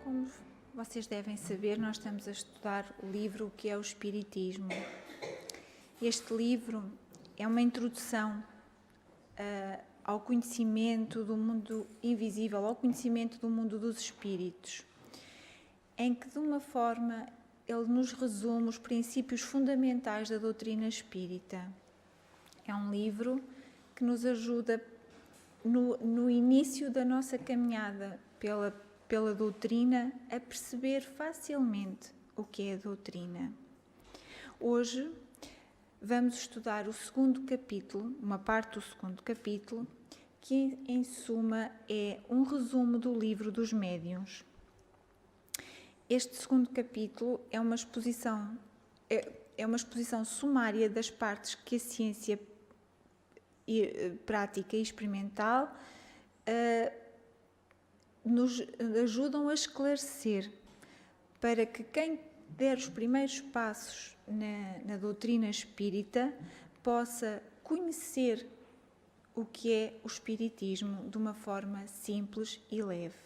Como vocês devem saber, nós estamos a estudar o livro O que é o Espiritismo. Este livro é uma introdução ao conhecimento do mundo invisível, ao conhecimento do mundo dos espíritos, em que, de uma forma, ele nos resume os princípios fundamentais da doutrina espírita. É um livro que nos ajuda no início da nossa caminhada pela doutrina a perceber facilmente o que é a doutrina. Hoje vamos estudar o segundo capítulo, uma parte do segundo capítulo, que em suma é um resumo do livro dos médiuns. Este segundo capítulo é uma exposição sumária das partes que a ciência prática e experimental nos ajudam a esclarecer, para que quem der os primeiros passos na doutrina espírita possa conhecer o que é o espiritismo de uma forma simples e leve.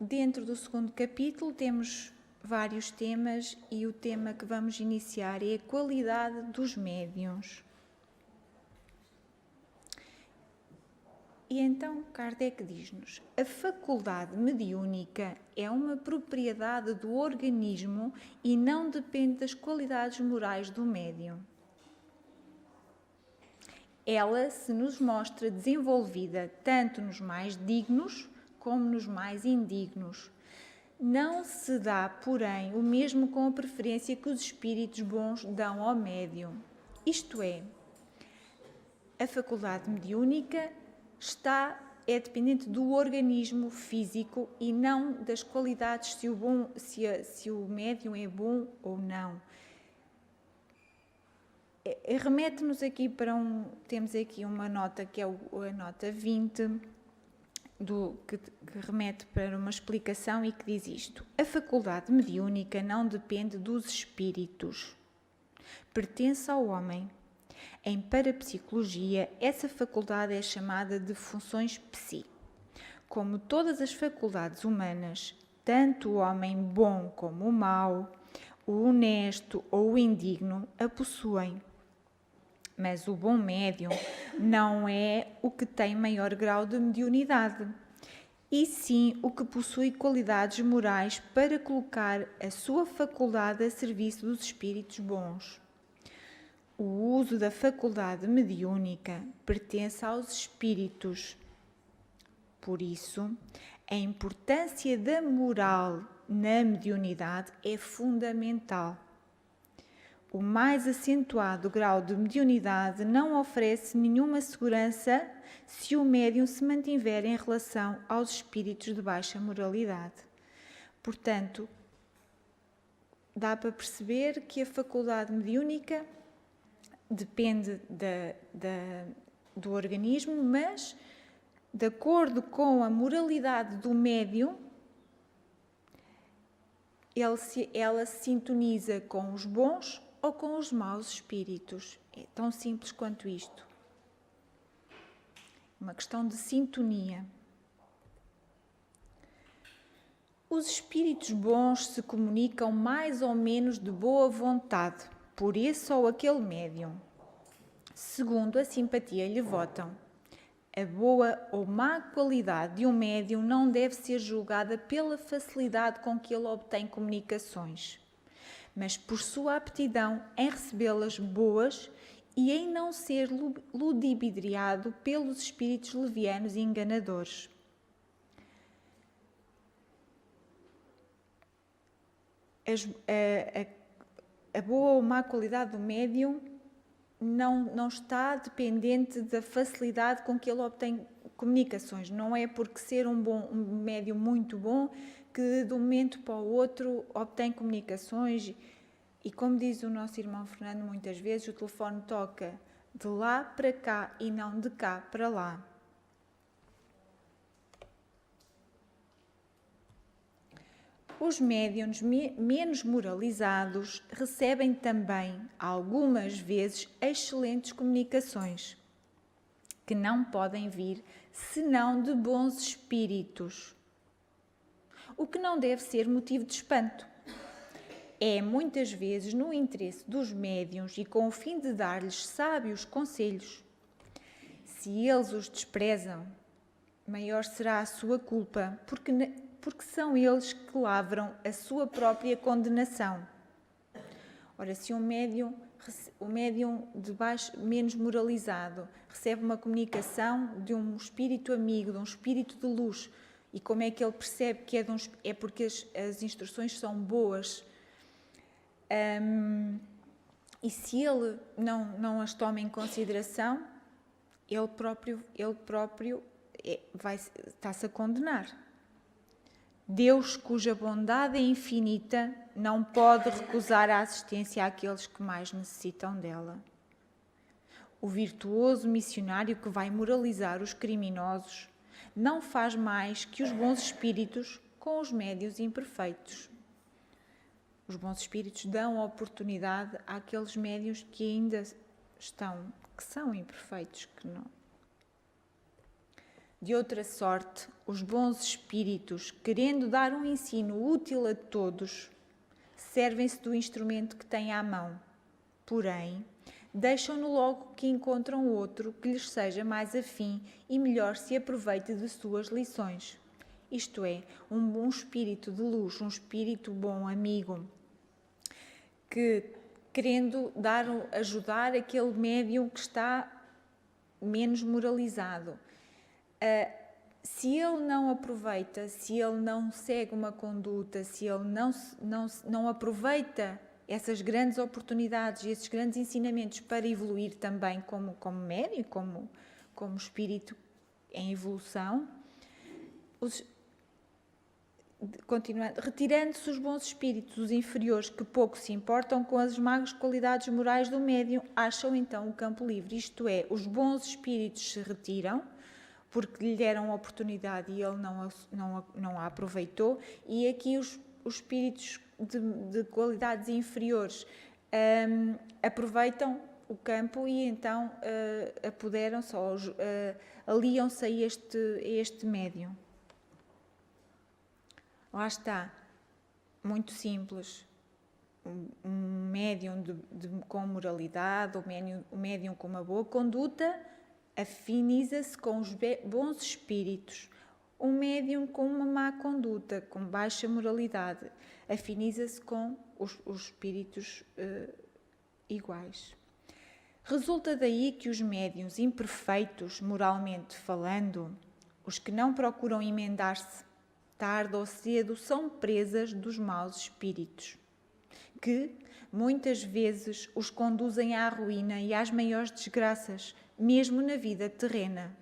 Dentro do segundo capítulo temos vários temas e o tema que vamos iniciar é a qualidade dos médiuns. E então Kardec diz-nos: a faculdade mediúnica é uma propriedade do organismo e não depende das qualidades morais do médium. Ela se nos mostra desenvolvida tanto nos mais dignos como nos mais indignos. Não se dá, porém, o mesmo com a preferência que os espíritos bons dão ao médium. Isto é, a faculdade mediúnica é dependente do organismo físico e não das qualidades se o médium é bom ou não. Remete-nos aqui temos aqui uma nota que é a nota 20, que remete para uma explicação e que diz isto: a faculdade mediúnica não depende dos espíritos, pertence ao homem. Em parapsicologia, essa faculdade é chamada de funções psi. Como todas as faculdades humanas, tanto o homem bom como o mau, o honesto ou o indigno a possuem. Mas o bom médium não é o que tem maior grau de mediunidade, e sim o que possui qualidades morais para colocar a sua faculdade a serviço dos espíritos bons. O uso da faculdade mediúnica pertence aos espíritos. Por isso, a importância da moral na mediunidade é fundamental. O mais acentuado grau de mediunidade não oferece nenhuma segurança se o médium se mantiver em relação aos espíritos de baixa moralidade. Portanto, dá para perceber que a faculdade mediúnica depende do organismo, mas, de acordo com a moralidade do médium, ela se sintoniza com os bons ou com os maus espíritos. É tão simples quanto isto. Uma questão de sintonia. Os espíritos bons se comunicam mais ou menos de boa vontade por esse ou aquele médium, segundo a simpatia lhe votam. A boa ou má qualidade de um médium não deve ser julgada pela facilidade com que ele obtém comunicações, mas por sua aptidão em recebê-las boas e em não ser ludibriado pelos espíritos levianos e enganadores. A boa ou má qualidade do médium não está dependente da facilidade com que ele obtém comunicações. Não é porque ser um médium muito bom que de um momento para o outro obtém comunicações. E como diz o nosso irmão Fernando, muitas vezes o telefone toca de lá para cá e não de cá para lá. Os médiuns menos moralizados recebem também, algumas vezes, excelentes comunicações. que não podem vir senão de bons espíritos, o que não deve ser motivo de espanto. É muitas vezes no interesse dos médiuns e com o fim de dar-lhes sábios conselhos. Se eles os desprezam, maior será a sua culpa, porque são eles que lavram a sua própria condenação. Ora, se o médium de baixo, menos moralizado, recebe uma comunicação de um espírito amigo, de um espírito de luz, e como é que ele percebe que é porque as instruções são boas, e se ele não as toma em consideração, ele próprio está-se a condenar. Deus, cuja bondade é infinita, não pode recusar a assistência àqueles que mais necessitam dela. O virtuoso missionário que vai moralizar os criminosos não faz mais que os bons espíritos com os médios imperfeitos. Os bons espíritos dão oportunidade àqueles médios que ainda que são imperfeitos, que não. De outra sorte, os bons espíritos, querendo dar um ensino útil a todos, servem-se do instrumento que têm à mão. Porém, deixam-no logo que encontram outro que lhes seja mais afim e melhor se aproveite de suas lições. Isto é, um bom espírito de luz, um espírito bom, amigo, que querendo ajudar aquele médium que está menos moralizado. Se ele não aproveita, se ele não segue uma conduta, se ele não aproveita essas grandes oportunidades e esses grandes ensinamentos para evoluir também como médium, como espírito em evolução, continuando, retirando-se os bons espíritos, os inferiores, que pouco se importam com as más qualidades morais do médium, acham então o campo livre. Isto é, os bons espíritos se retiram, porque lhe deram a oportunidade e ele não a aproveitou, e aqui os espíritos de qualidades inferiores aproveitam o campo e então apoderam-se ou aliam-se a este médium. Lá está, muito simples. Um médium com moralidade, um médium com uma boa conduta, afiniza-se com os bons espíritos. Um médium com uma má conduta, com baixa moralidade, afiniza-se com os espíritos iguais. Resulta daí que os médiuns imperfeitos, moralmente falando, os que não procuram emendar-se, tarde ou cedo são presas dos maus espíritos, que muitas vezes os conduzem à ruína e às maiores desgraças, mesmo na vida terrena.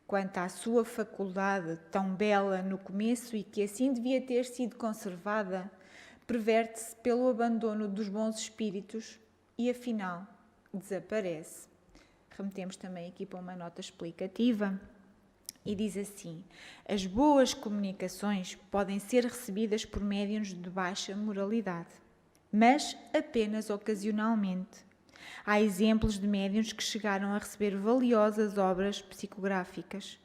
Quanto à sua faculdade, tão bela no começo e que assim devia ter sido conservada, perverte-se pelo abandono dos bons espíritos e, afinal, desaparece. Remetemos também aqui para uma nota explicativa e diz assim: as boas comunicações podem ser recebidas por médiuns de baixa moralidade, mas apenas ocasionalmente. Há exemplos de médiuns que chegaram a receber valiosas obras psicográficas,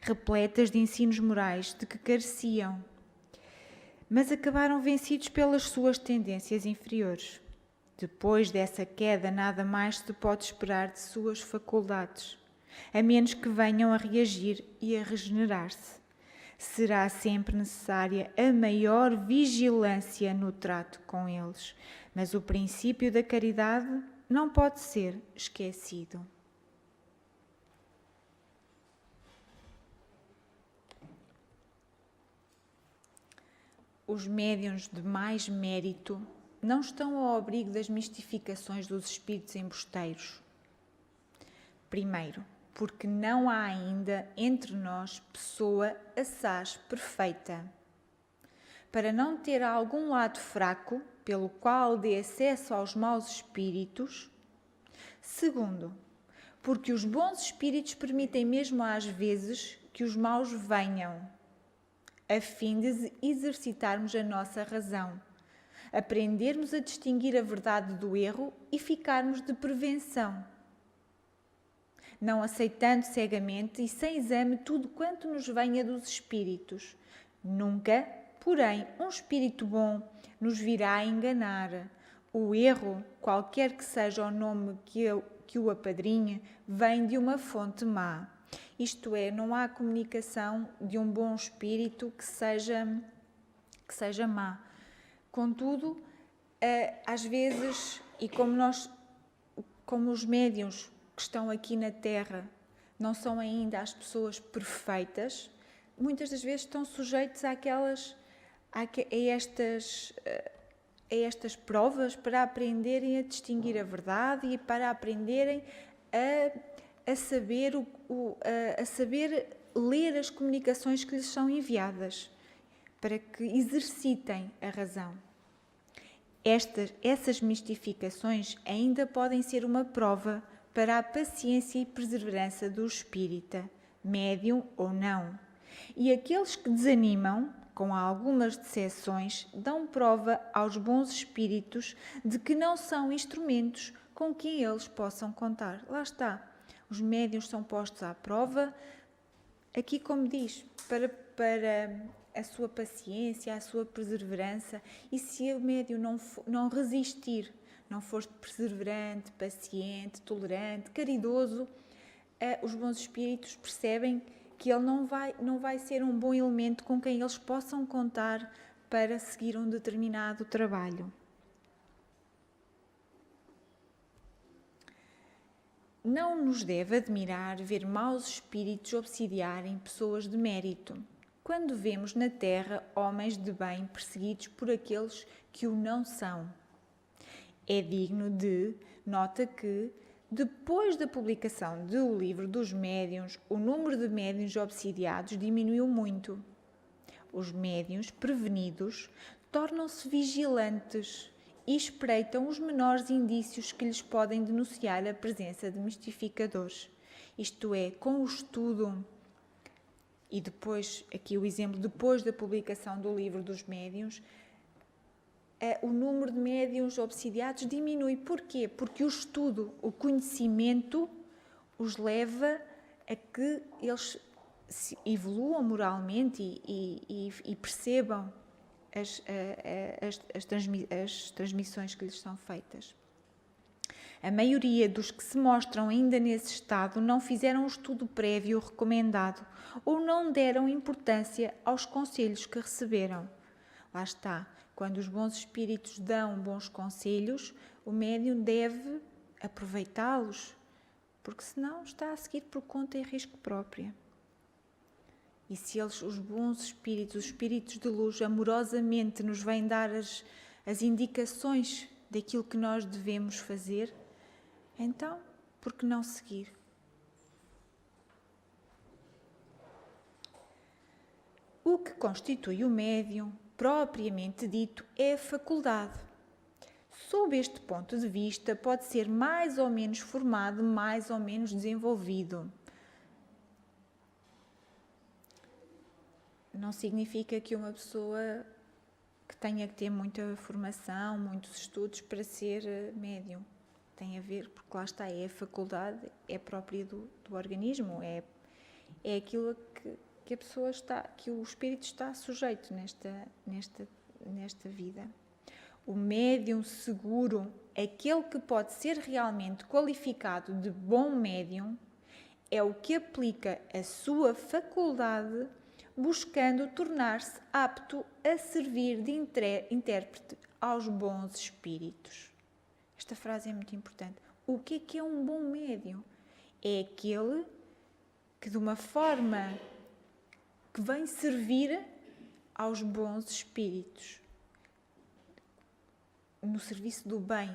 repletas de ensinos morais de que careciam, mas acabaram vencidos pelas suas tendências inferiores. Depois dessa queda, nada mais se pode esperar de suas faculdades, a menos que venham a reagir e a regenerar-se. Será sempre necessária a maior vigilância no trato com eles, mas o princípio da caridade não pode ser esquecido. Os médiuns de mais mérito não estão ao abrigo das mistificações dos espíritos embusteiros. Primeiro, porque não há ainda entre nós pessoa assaz perfeita, para não ter algum lado fraco pelo qual dê acesso aos maus espíritos. Segundo, porque os bons espíritos permitem mesmo às vezes que os maus venham, a fim de exercitarmos a nossa razão, aprendermos a distinguir a verdade do erro e ficarmos de prevenção. não aceitando cegamente e sem exame tudo quanto nos venha dos espíritos. Nunca, porém, um espírito bom nos virá a enganar. O erro, qualquer que seja o nome que o apadrinhe, vem de uma fonte má. Isto é, não há comunicação de um bom espírito que seja má. Contudo, às vezes, e como os médiuns que estão aqui na Terra não são ainda as pessoas perfeitas, muitas das vezes estão sujeitos a estas provas para aprenderem a distinguir a verdade e para aprenderem a saber ler as comunicações que lhes são enviadas, para que exercitem a razão. Essas mistificações ainda podem ser uma prova para a paciência e perseverança do espírita, médium ou não. E aqueles que desanimam, com algumas decepções, dão prova aos bons espíritos de que não são instrumentos com quem eles possam contar. Lá está, os médiuns são postos à prova, aqui como diz, para a sua paciência, a sua perseverança, e se o médium não resistir, não for perseverante, paciente, tolerante, caridoso, os bons espíritos percebem que ele não vai ser um bom elemento com quem eles possam contar para seguir um determinado trabalho. Não nos deve admirar ver maus espíritos obsidiarem pessoas de mérito, quando vemos na terra homens de bem perseguidos por aqueles que o não são. É digno de nota que, depois da publicação do livro dos médiuns, o número de médiuns obsidiados diminuiu muito. Os médiuns prevenidos tornam-se vigilantes e espreitam os menores indícios que lhes podem denunciar a presença de mistificadores. Isto é, com o estudo, e depois, aqui o exemplo, depois da publicação do livro dos médiuns, o número de médiuns obsidiados diminui. Porquê? Porque o estudo, o conhecimento, os leva a que eles se evoluam moralmente e percebam as transmissões que lhes são feitas. A maioria dos que se mostram ainda nesse estado não fizeram o estudo prévio recomendado ou não deram importância aos conselhos que receberam. Lá está, quando os bons espíritos dão bons conselhos, o médium deve aproveitá-los, porque senão está a seguir por conta e risco própria. E se os bons espíritos, os espíritos de luz, amorosamente nos vêm dar as indicações daquilo que nós devemos fazer, então, por que não seguir? O que constitui o médium, propriamente dito, é a faculdade. Sob este ponto de vista, pode ser mais ou menos formado, mais ou menos desenvolvido. Não significa que uma pessoa que tenha que ter muita formação, muitos estudos para ser médium. Tem a ver, porque lá está, é a faculdade, é própria do organismo, é aquilo que a pessoa está, que o espírito está sujeito nesta vida. O médium seguro, aquele que pode ser realmente qualificado de bom médium, é o que aplica a sua faculdade buscando tornar-se apto a servir de intérprete aos bons espíritos. Esta frase é muito importante. O que é um bom médium? É aquele que, de uma forma que vem servir aos bons espíritos, no serviço do bem.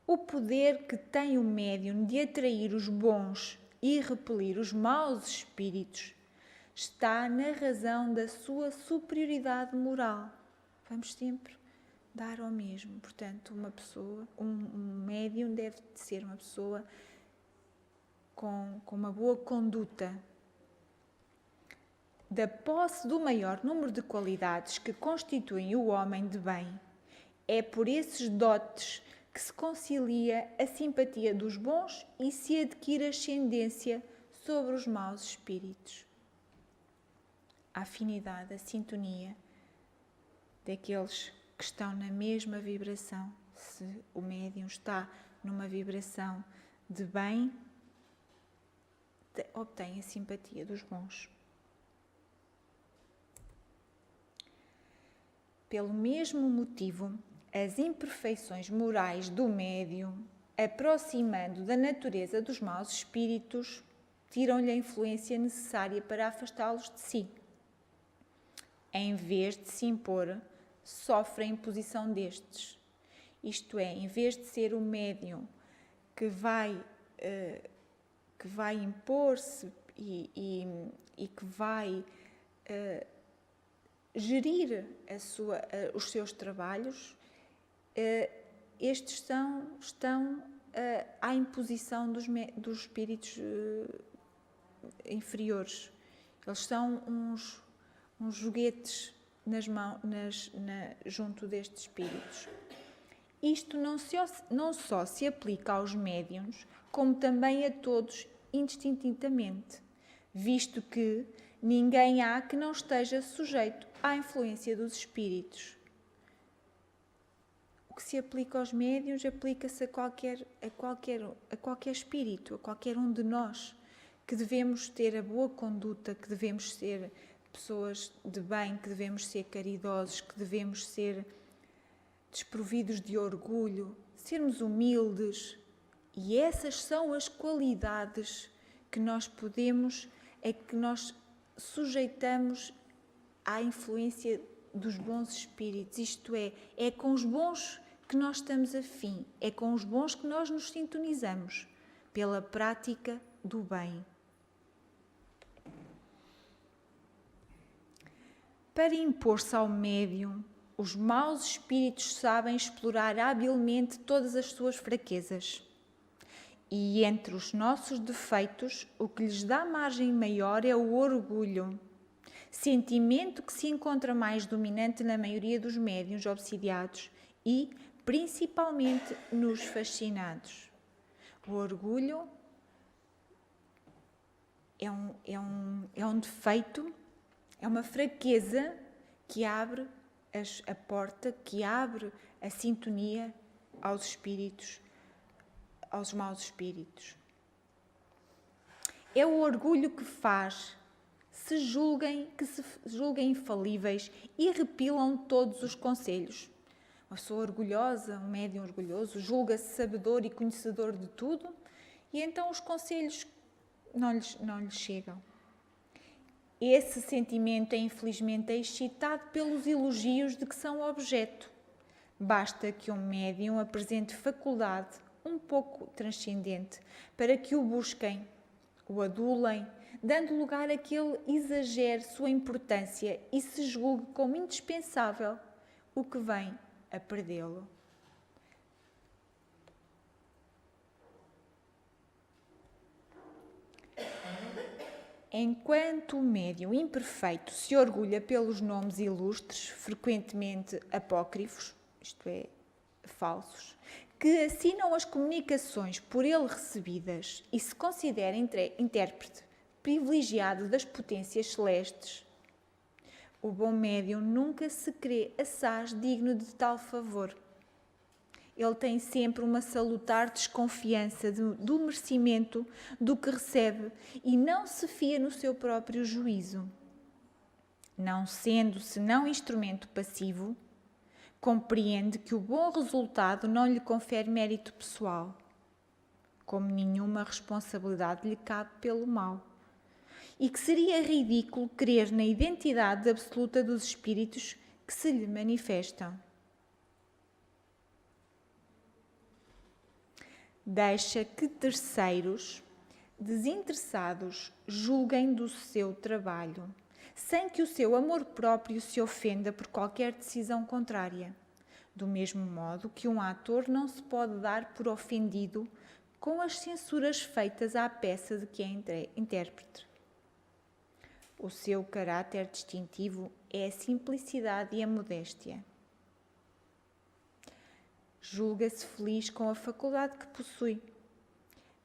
O poder que tem o médium de atrair os bons e repelir os maus espíritos está na razão da sua superioridade moral. Vamos sempre dar ao mesmo. Portanto, uma pessoa, um médium deve ser uma pessoa com uma boa conduta. Da posse do maior número de qualidades que constituem o homem de bem, é por esses dotes que se concilia a simpatia dos bons e se adquire ascendência sobre os maus espíritos. A afinidade, a sintonia daqueles que estão na mesma vibração. Se o médium está numa vibração de bem, obtém a simpatia dos bons. Pelo mesmo motivo, as imperfeições morais do médium, aproximando da natureza dos maus espíritos, tiram-lhe a influência necessária para afastá-los de si. Em vez de se impor, sofre a imposição destes. Isto é, em vez de ser o médium que vai impor-se e que vai gerir os seus trabalhos, estes estão à imposição dos espíritos inferiores. Eles são uns joguetes junto destes espíritos. Isto não só se aplica aos médiuns, como também a todos indistintamente, visto que ninguém há que não esteja sujeito à influência dos espíritos. O que se aplica aos médiuns aplica-se a qualquer espírito, a qualquer um de nós, que devemos ter a boa conduta, que devemos ser pessoas de bem, que devemos ser caridosos, que devemos ser desprovidos de orgulho, sermos humildes. E essas são as qualidades que nós sujeitamos à influência dos bons espíritos. Isto é com os bons que nós estamos afim, é com os bons que nós nos sintonizamos, pela prática do bem. Para impor-se ao médium, os maus espíritos sabem explorar habilmente todas as suas fraquezas. E entre os nossos defeitos, o que lhes dá margem maior é o orgulho, sentimento que se encontra mais dominante na maioria dos médiuns obsidiados e, principalmente, nos fascinados. O orgulho é um defeito, é uma fraqueza que abre a porta, que abre a sintonia aos espíritos, aos maus espíritos. É o orgulho que faz que se julguem infalíveis e repilam todos os conselhos. Uma pessoa orgulhosa, um médium orgulhoso, julga-se sabedor e conhecedor de tudo e então os conselhos não lhes chegam. Esse sentimento, infelizmente, é excitado pelos elogios de que são objeto. Basta que um médium apresente faculdade um pouco transcendente para que o busquem, o adulem, dando lugar a que ele exagere sua importância e se julgue como indispensável, o que vem a perdê-lo. Enquanto o médium imperfeito se orgulha pelos nomes ilustres, frequentemente apócrifos, isto é, falsos, que assinam as comunicações por ele recebidas e se considera intérprete privilegiado das potências celestes, o bom médium nunca se crê assaz digno de tal favor. Ele tem sempre uma salutar desconfiança do merecimento do que recebe e não se fia no seu próprio juízo. Não sendo senão instrumento passivo, compreende que o bom resultado não lhe confere mérito pessoal, como nenhuma responsabilidade lhe cabe pelo mal, e que seria ridículo crer na identidade absoluta dos espíritos que se lhe manifestam. Deixa que terceiros, desinteressados, julguem do seu trabalho, sem que o seu amor próprio se ofenda por qualquer decisão contrária. Do mesmo modo que um ator não se pode dar por ofendido com as censuras feitas à peça de que é intérprete. O seu caráter distintivo é a simplicidade e a modéstia. julga-se feliz com a faculdade que possui,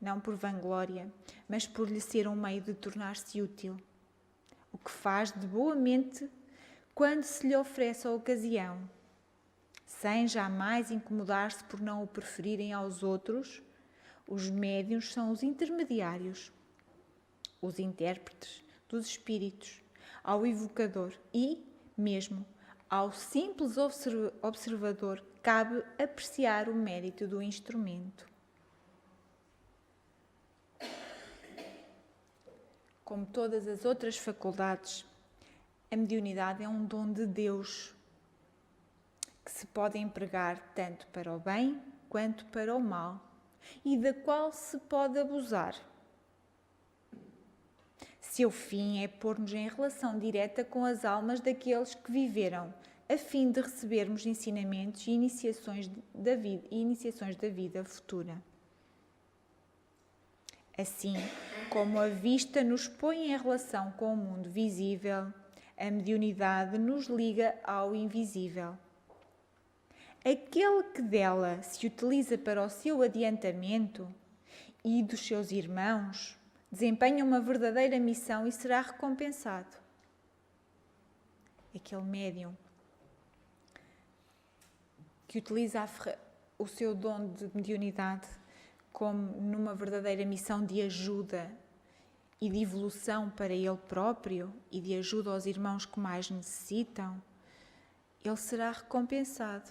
não por vanglória, mas por lhe ser um meio de tornar-se útil, o que faz de boa mente quando se lhe oferece a ocasião, sem jamais incomodar-se por não o preferirem aos outros. Os médiuns são os intermediários, os intérpretes dos espíritos, ao evocador e, mesmo, ao simples observador cabe apreciar o mérito do instrumento. Como todas as outras faculdades, a mediunidade é um dom de Deus que se pode empregar tanto para o bem quanto para o mal e da qual se pode abusar. Seu fim é pôr-nos em relação direta com as almas daqueles que viveram, a fim de recebermos ensinamentos e iniciações da vida futura. Assim como a vista nos põe em relação com o mundo visível, a mediunidade nos liga ao invisível. Aquele que dela se utiliza para o seu adiantamento e dos seus irmãos, desempenha uma verdadeira missão e será recompensado. Aquele médium que utiliza o seu dom de mediunidade como numa verdadeira missão de ajuda e de evolução para ele próprio e de ajuda aos irmãos que mais necessitam, ele será recompensado,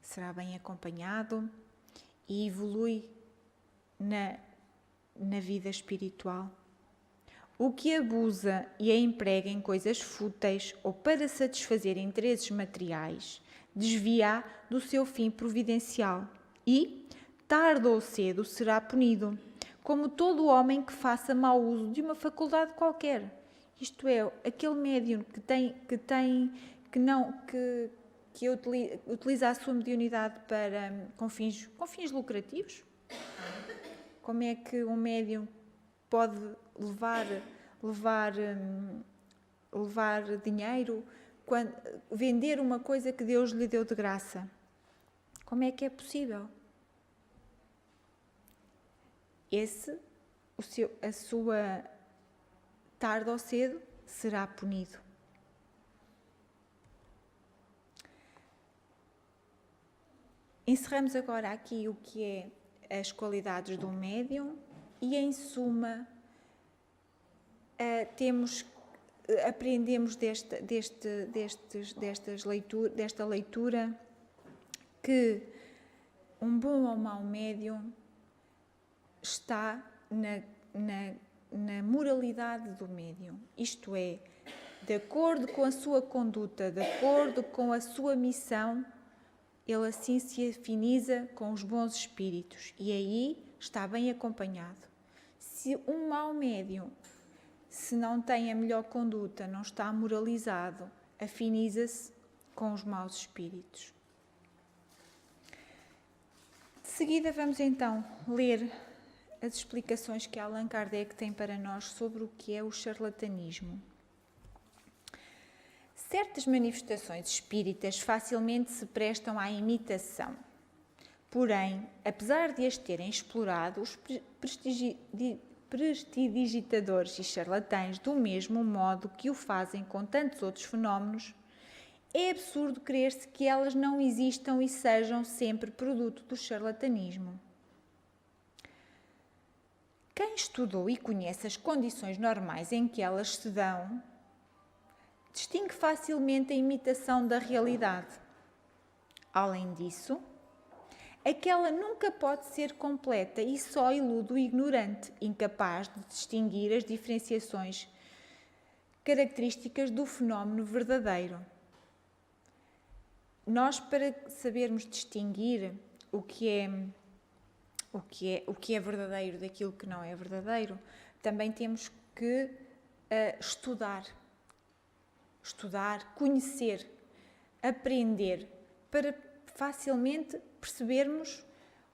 será bem acompanhado e evolui na vida espiritual. O que abusa e a emprega em coisas fúteis ou para satisfazer interesses materiais, desvia do seu fim providencial e, tarde ou cedo, será punido, como todo homem que faça mau uso de uma faculdade qualquer. Isto é, aquele médium que utiliza a sua mediunidade com fins lucrativos. Como é que um médium pode levar dinheiro, vender uma coisa que Deus lhe deu de graça? Como é que é possível? A sua tarde ou cedo será punido. Encerramos agora aqui o que é as qualidades do médium e, em suma, aprendemos desta leitura que um bom ou mau médium está na moralidade do médium, isto é, de acordo com a sua conduta, de acordo com a sua missão, ele assim se afiniza com os bons espíritos e aí está bem acompanhado. Se um mau médium, se não tem a melhor conduta, não está moralizado, afiniza-se com os maus espíritos. De seguida vamos então ler as explicações que Allan Kardec tem para nós sobre o que é o charlatanismo. Certas manifestações espíritas facilmente se prestam à imitação. Porém, apesar de as terem explorado, os prestidigitadores e charlatães do mesmo modo que o fazem com tantos outros fenómenos, é absurdo crer-se que elas não existam e sejam sempre produto do charlatanismo. Quem estudou e conhece as condições normais em que elas se dão, distingue facilmente a imitação da realidade. Além disso, aquela nunca pode ser completa e só ilude o ignorante, incapaz de distinguir as diferenciações características do fenómeno verdadeiro. Nós, para sabermos distinguir o que é verdadeiro daquilo que não é verdadeiro, também temos que estudar, conhecer, aprender, para facilmente percebermos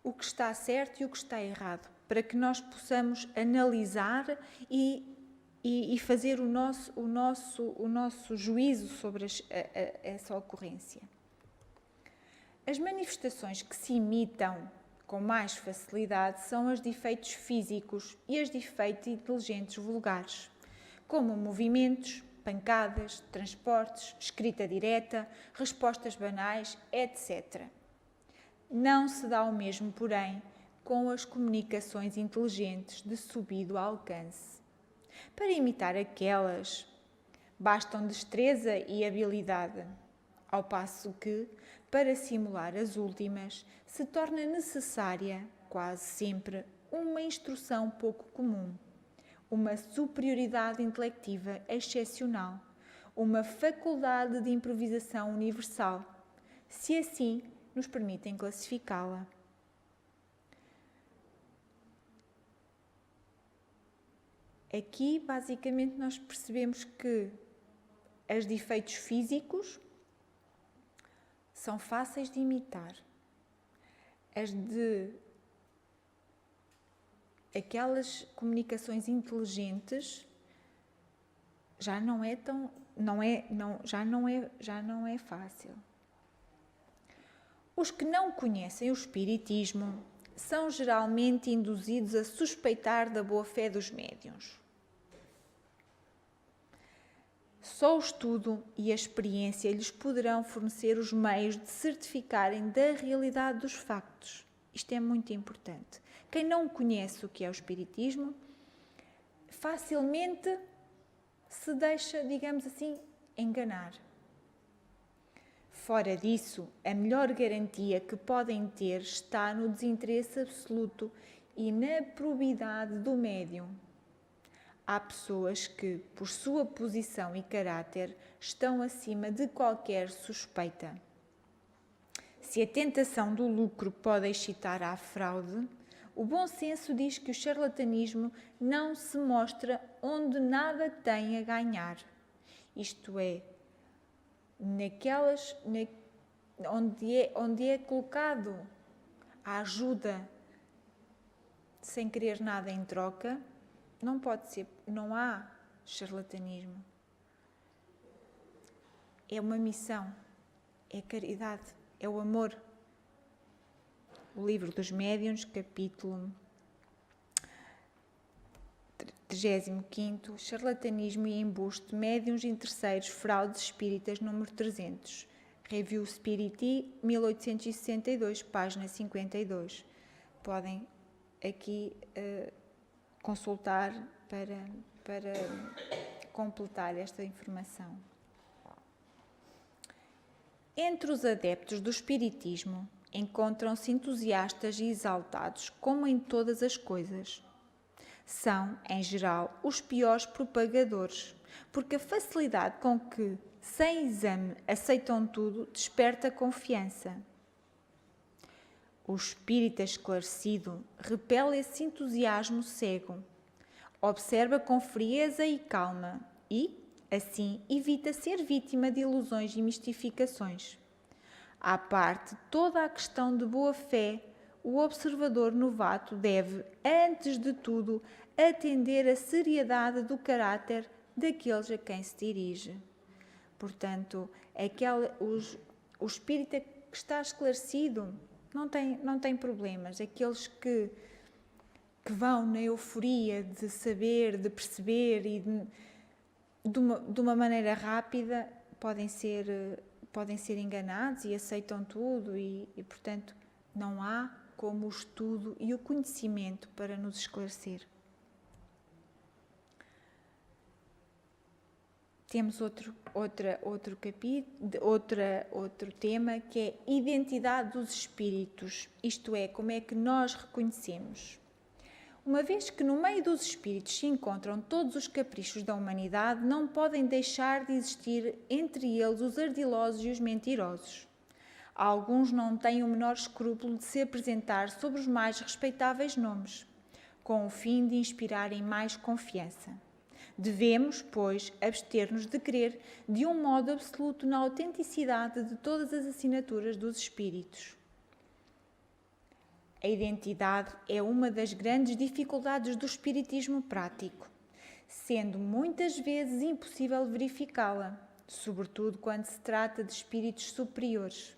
o que está certo e o que está errado, para que nós possamos analisar e fazer o nosso juízo sobre essa ocorrência. As manifestações que se imitam com mais facilidade são as de efeitos físicos e as de efeitos inteligentes vulgares, como movimentos, pancadas, transportes, escrita direta, respostas banais, etc. Não se dá o mesmo, porém, com as comunicações inteligentes de subido alcance. Para imitar aquelas, bastam destreza e habilidade, ao passo que, para simular as últimas, se torna necessária, quase sempre, uma instrução pouco comum, uma superioridade intelectiva excepcional, uma faculdade de improvisação universal, se assim nos permitem classificá-la. Aqui, basicamente, nós percebemos que as de efeitos físicos são fáceis de imitar. As de aquelas comunicações inteligentes já não é fácil. Os que não conhecem o espiritismo são geralmente induzidos a suspeitar da boa-fé dos médiuns. Só o estudo e a experiência lhes poderão fornecer os meios de certificarem da realidade dos factos. Isto é muito importante. Quem não conhece o que é o espiritismo, facilmente se deixa, digamos assim, enganar. Fora disso, a melhor garantia que podem ter está no desinteresse absoluto e na probidade do médium. Há pessoas que, por sua posição e caráter, estão acima de qualquer suspeita. Se a tentação do lucro pode excitar à fraude, o bom senso diz que o charlatanismo não se mostra onde nada tem a ganhar. Isto é, onde é colocado a ajuda sem querer nada em troca, não pode ser, não há charlatanismo. É uma missão, é caridade, é o amor. O Livro dos Médiuns, capítulo 35, Charlatanismo e Embuste, Médiuns em Terceiros, Fraudes Espíritas, número 300. Review Spiriti, 1862, página 52. Podem aqui consultar para completar esta informação. Entre os adeptos do Espiritismo, encontram-se entusiastas e exaltados, como em todas as coisas. São, em geral, os piores propagadores, porque a facilidade com que, sem exame, aceitam tudo, desperta confiança. O espírita esclarecido repele esse entusiasmo cego, observa com frieza e calma e, assim, evita ser vítima de ilusões e mistificações. À parte toda a questão de boa-fé, o observador novato deve, antes de tudo, atender à seriedade do caráter daqueles a quem se dirige. Portanto, o espírita que está esclarecido não tem problemas. Aqueles que vão na euforia de saber, de perceber e de uma maneira rápida podem ser enganados e aceitam tudo e, portanto, não há como o estudo e o conhecimento para nos esclarecer. Temos outro tema que é identidade dos espíritos, isto é, como é que nós reconhecemos. Uma vez que no meio dos espíritos se encontram todos os caprichos da humanidade, não podem deixar de existir entre eles os ardilosos e os mentirosos. Alguns não têm o menor escrúpulo de se apresentar sob os mais respeitáveis nomes, com o fim de inspirarem mais confiança. Devemos, pois, abster-nos de crer de um modo absoluto na autenticidade de todas as assinaturas dos espíritos. A identidade é uma das grandes dificuldades do espiritismo prático, sendo muitas vezes impossível verificá-la, sobretudo quando se trata de espíritos superiores.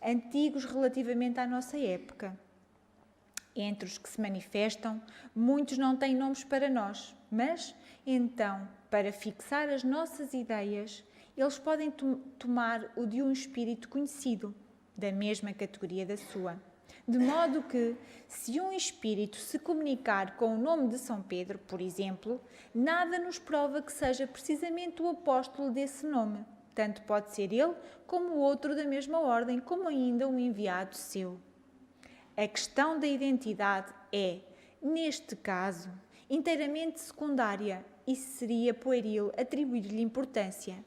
antigos relativamente à nossa época. Entre os que se manifestam, muitos não têm nomes para nós, mas, então, para fixar as nossas ideias, eles podem tomar o de um espírito conhecido, da mesma categoria da sua. De modo que, se um espírito se comunicar com o nome de São Pedro, por exemplo, nada nos prova que seja precisamente o apóstolo desse nome. Tanto pode ser ele como outro da mesma ordem, como ainda um enviado seu. A questão da identidade é, neste caso, inteiramente secundária e seria pueril atribuir-lhe importância.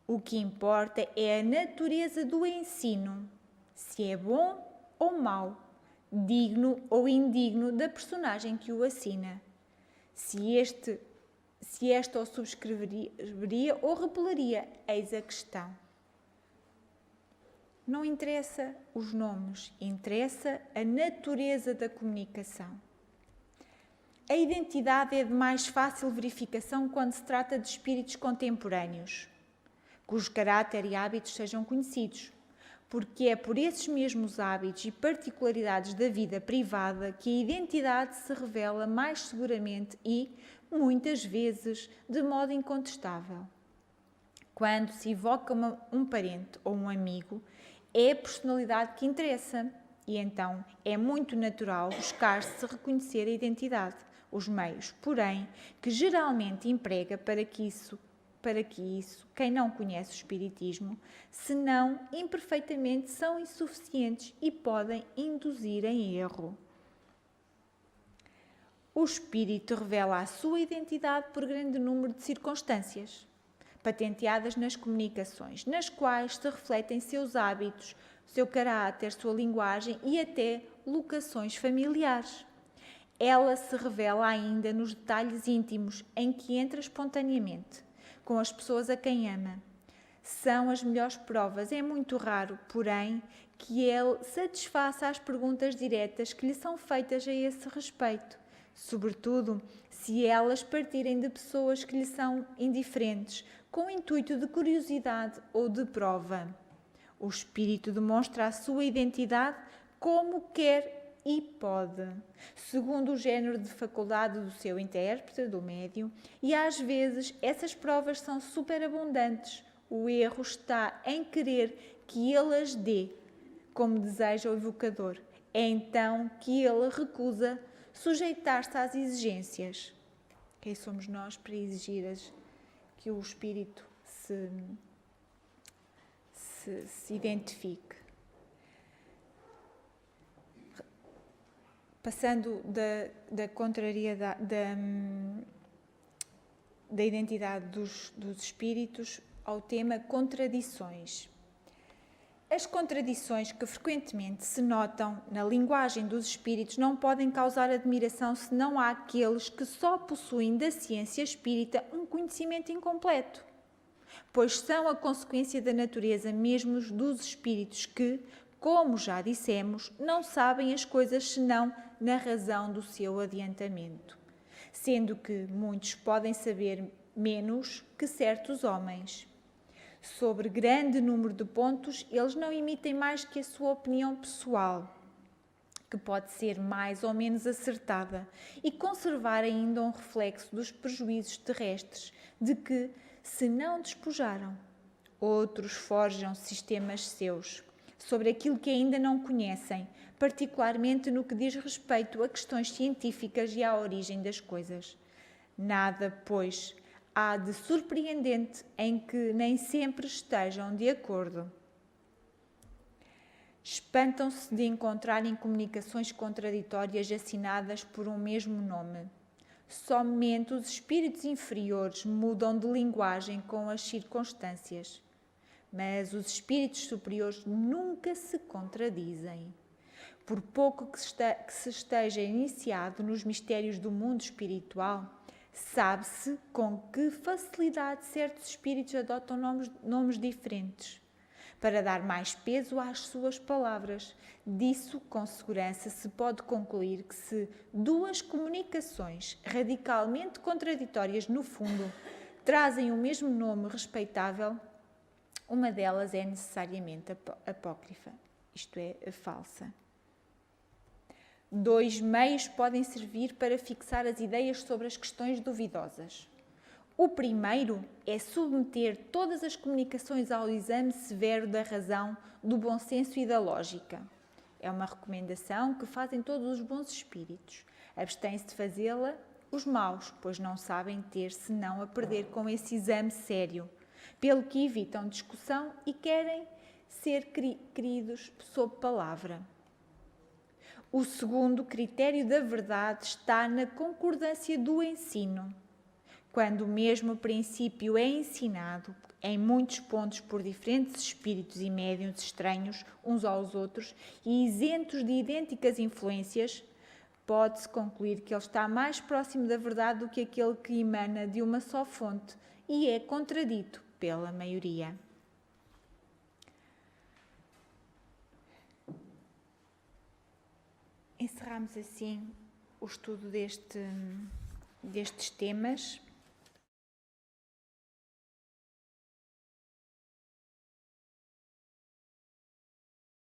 O que importa é a natureza do ensino, se é bom ou mau, digno ou indigno da personagem que o assina, se esta o subscreveria ou repelaria, eis a questão. Não interessa os nomes, interessa a natureza da comunicação. A identidade é de mais fácil verificação quando se trata de espíritos contemporâneos, cujo caráter e hábitos sejam conhecidos, porque é por esses mesmos hábitos e particularidades da vida privada que a identidade se revela mais seguramente e, muitas vezes, de modo incontestável. Quando se evoca um parente ou um amigo, é a personalidade que interessa e então é muito natural buscar-se reconhecer a identidade, os meios, porém, que geralmente emprega para que isso, quem não conhece o Espiritismo, se não imperfeitamente, são insuficientes e podem induzir em erro. O Espírito revela a sua identidade por grande número de circunstâncias, patenteadas nas comunicações, nas quais se refletem seus hábitos, seu caráter, sua linguagem e até locações familiares. Ela se revela ainda nos detalhes íntimos em que entra espontaneamente, com as pessoas a quem ama. São as melhores provas. É muito raro, porém, que ele satisfaça as perguntas diretas que lhe são feitas a esse respeito, sobretudo se elas partirem de pessoas que lhe são indiferentes, com o intuito de curiosidade ou de prova. O espírito demonstra a sua identidade como quer e pode, segundo o género de faculdade do seu intérprete, do médium, e às vezes essas provas são superabundantes. O erro está em querer que ele as dê, como deseja o evocador. É então que ele recusa sujeitar-se às exigências. Quem somos nós para exigir que o espírito se identifique? Passando da contrariedade, da identidade dos espíritos ao tema contradições. As contradições que frequentemente se notam na linguagem dos espíritos não podem causar admiração senão àqueles que só possuem da ciência espírita um conhecimento incompleto, pois são a consequência da natureza mesmo dos espíritos que, como já dissemos, não sabem as coisas senão na razão do seu adiantamento, sendo que muitos podem saber menos que certos homens. Sobre grande número de pontos, eles não emitem mais que a sua opinião pessoal, que pode ser mais ou menos acertada, e conservar ainda um reflexo dos prejuízos terrestres de que se não despojaram. Outros forjam sistemas seus sobre aquilo que ainda não conhecem, particularmente no que diz respeito a questões científicas e à origem das coisas. Nada, pois, há de surpreendente em que nem sempre estejam de acordo. Espantam-se de encontrarem comunicações contraditórias assinadas por um mesmo nome. Somente os espíritos inferiores mudam de linguagem com as circunstâncias, mas os espíritos superiores nunca se contradizem. Por pouco que se esteja iniciado nos mistérios do mundo espiritual, sabe-se com que facilidade certos espíritos adotam nomes diferentes, para dar mais peso às suas palavras. Disso, com segurança, se pode concluir que se duas comunicações radicalmente contraditórias no fundo trazem o mesmo nome respeitável, Uma delas é necessariamente apócrifa, isto é, falsa. 2 meios podem servir para fixar as ideias sobre as questões duvidosas. O primeiro é submeter todas as comunicações ao exame severo da razão, do bom senso e da lógica. É uma recomendação que fazem todos os bons espíritos. Abstêm-se de fazê-la os maus, pois não sabem ter senão a perder com esse exame sério, pelo que evitam discussão e querem ser queridos sob palavra. O segundo critério da verdade está na concordância do ensino. Quando o mesmo princípio é ensinado em muitos pontos por diferentes espíritos e médiuns estranhos uns aos outros e isentos de idênticas influências, pode-se concluir que ele está mais próximo da verdade do que aquele que emana de uma só fonte e é contradito pela maioria. Encerramos assim o estudo destes temas.